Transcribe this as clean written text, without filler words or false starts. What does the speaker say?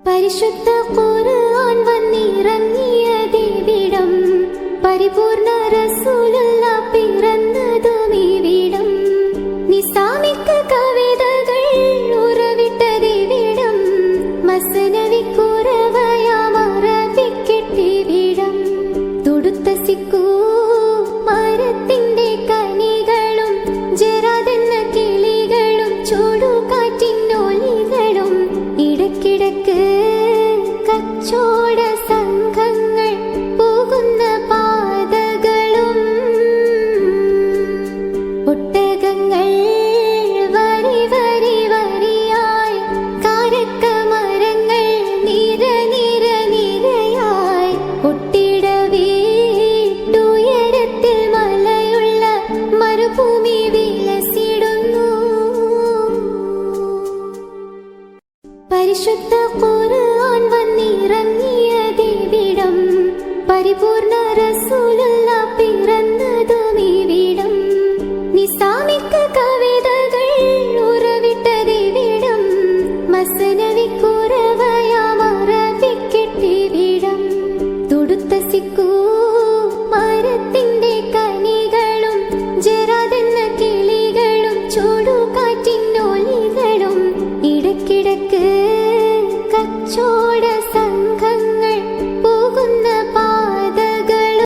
പരിശുദ്ധ ഖുർആൻ വന്നിറങ്ങിയതിവിടം, പരിപൂർണ റസൂലുള്ള പിറന്നതുമിവിടം, നിസാമിക കവിതകൾ ഉറവിട്ടതിവിടം, മസ്നവിക്കുറവയാം അറബിക്കിട്ടിവിടം, തുടുത്ത സിക്കൂ മരത്തിന്റെ കനികളും ജറാദെന്ന കിളികളും ചൂടുകാറ്റിനൊലികളും ഇടക്കിടക്ക് കച്ചോട സംഘങ്ങൾ പോകുന്ന പാതകളും ഒട്ടകങ്ങൾ വരി വരി വരിയായി, കാരക്കമരങ്ങൾ നിര നിര നിരയായി, ഒട്ടിട വീട്ടുയരത്തിൽ മലയുള്ള മരുഭൂമി വിലസിടുന്നു. പരിശുദ്ധ ഖുർആൻ വന്നിറങ്ങിയതിവിടം, പരിപൂർണ റസൂലുള്ള പിറന്നതുമിവിടം, നിസാമിക കവിതകൾ ഉറവിട്ടതിവിടം, മസ്നവിക്കുറവയാം അറബിക്കിട്ടിവിടം, തുടുത്ത സിക്കൂ മരത്തിന്റെ കനികളും ജറാദെന്ന കിളികളും ചൂടുകാറ്റിനൊലികളും